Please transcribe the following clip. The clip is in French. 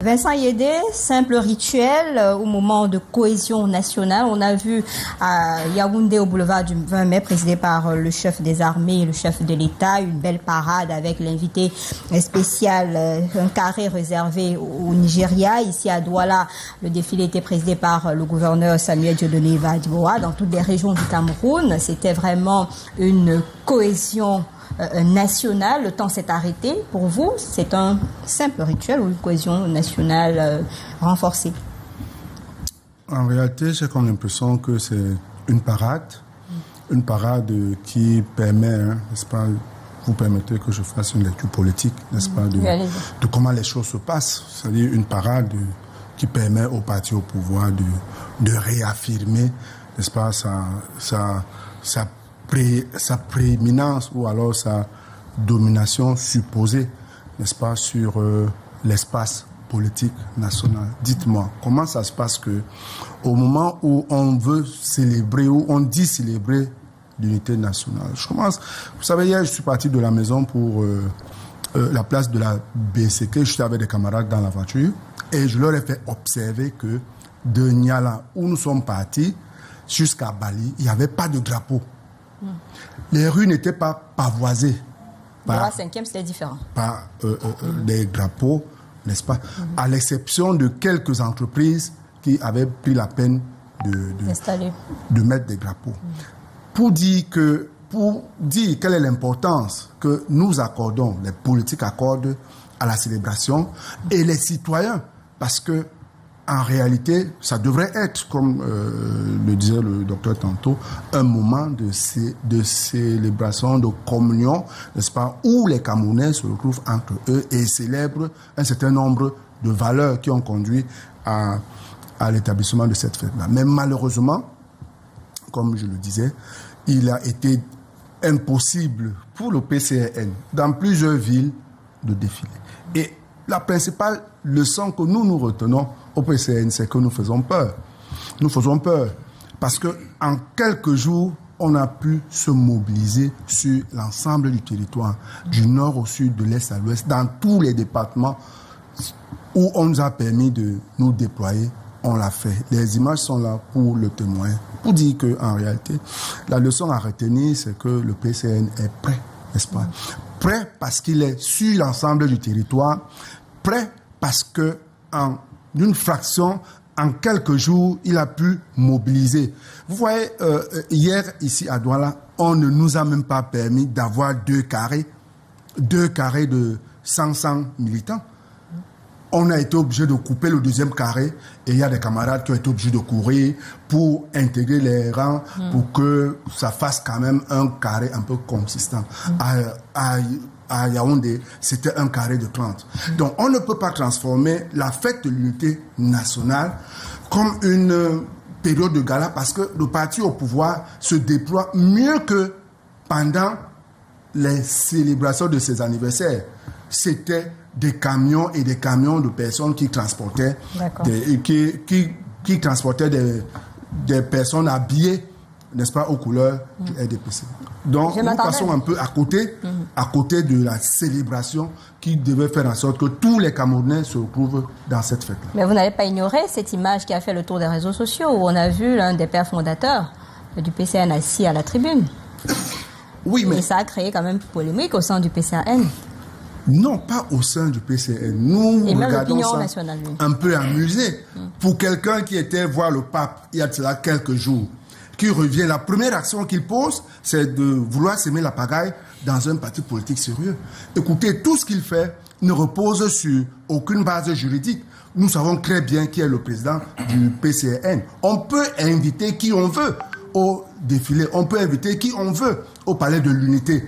Vincent Yédé, simple rituel au moment de cohésion nationale. On a vu à Yaoundé au boulevard du 20 mai, présidé par le chef des armées et le chef de l'État, une belle parade avec l'invité spécial, un carré réservé au Nigeria. Ici à Douala, le défilé était présidé par le gouverneur Samuel Dieudonné Vadeboa. Dans toutes les régions du Cameroun, c'était vraiment une cohésion nationale. Le temps s'est arrêté. Pour vous, c'est un simple rituel ou une cohésion nationale renforcée? En réalité, j'ai comme l'impression que c'est une parade qui permet, n'est-ce pas, vous permettez que je fasse une lecture politique, n'est-ce pas, de comment les choses se passent. C'est-à-dire une parade qui permet au parti au pouvoir de réaffirmer, n'est-ce pas, sa prééminence ou alors sa domination supposée, n'est-ce pas, sur l'espace politique national. Dites-moi, comment ça se passe que au moment où on veut célébrer, où on dit célébrer l'unité nationale, vous savez, hier je suis parti de la maison pour la place de la BCK, j'étais avec des camarades dans la voiture et je leur ai fait observer que de Niala, où nous sommes partis, jusqu'à Bali, il n'y avait pas de drapeau. Les rues n'étaient pas pavoisées. Par 5e, c'était différent. Par des drapeaux, n'est-ce pas? À l'exception de quelques entreprises qui avaient pris la peine de mettre des drapeaux. Pour dire quelle est l'importance que nous accordons, les politiques accordent à la célébration et les citoyens, parce que en réalité, ça devrait être, comme le disait le docteur tantôt, un moment de célébration, de communion, n'est-ce pas, où les Camerounais se retrouvent entre eux et célèbrent un certain nombre de valeurs qui ont conduit à l'établissement de cette fête-là. Mais malheureusement, comme je le disais, il a été impossible pour le PCN dans plusieurs villes de défiler. Et la principale leçon que nous retenons au PCN, c'est que nous faisons peur. Nous faisons peur parce qu'en quelques jours, on a pu se mobiliser sur l'ensemble du territoire, du nord au sud, de l'est à l'ouest, dans tous les départements où on nous a permis de nous déployer. On l'a fait. Les images sont là pour le témoin. Pour dire qu'en réalité, la leçon à retenir, c'est que le PCN est prêt, n'est-ce pas? Prêt parce qu'il est sur l'ensemble du territoire, prêt parce que en une fraction, en quelques jours, il a pu mobiliser. Vous voyez, hier, ici à Douala, on ne nous a même pas permis d'avoir deux carrés de 500 militants. On a été obligé de couper le deuxième carré et il y a des camarades qui ont été obligés de courir pour intégrer les rangs pour que ça fasse quand même un carré un peu consistant. À Yaoundé, c'était un carré de 30. Donc, on ne peut pas transformer la fête de l'unité nationale comme une période de gala parce que le parti au pouvoir se déploie mieux que pendant les célébrations de ses anniversaires. C'était des camions et des camions de personnes qui transportaient qui transportaient des personnes habillées, n'est-ce pas, aux couleurs du RDPC. Donc, nous passons un peu à côté de la célébration qui devait faire en sorte que tous les Camerounais se retrouvent dans cette fête-là. Mais vous n'avez pas ignoré cette image qui a fait le tour des réseaux sociaux où on a vu l'un des pères fondateurs du PCN assis à la tribune. Oui, mais... Et ça a créé quand même polémique au sein du PCN. Non, pas au sein du PCN. Nous regardons ça nationale, un peu amusé. Pour quelqu'un qui était voir le pape il y a de cela quelques jours, qui revient, la première action qu'il pose, c'est de vouloir s'aimer la pagaille dans un parti politique sérieux. Écoutez, tout ce qu'il fait ne repose sur aucune base juridique. Nous savons très bien qui est le président du PCN. On peut inviter qui on veut au défilé, on peut inviter qui on veut au palais de l'unité.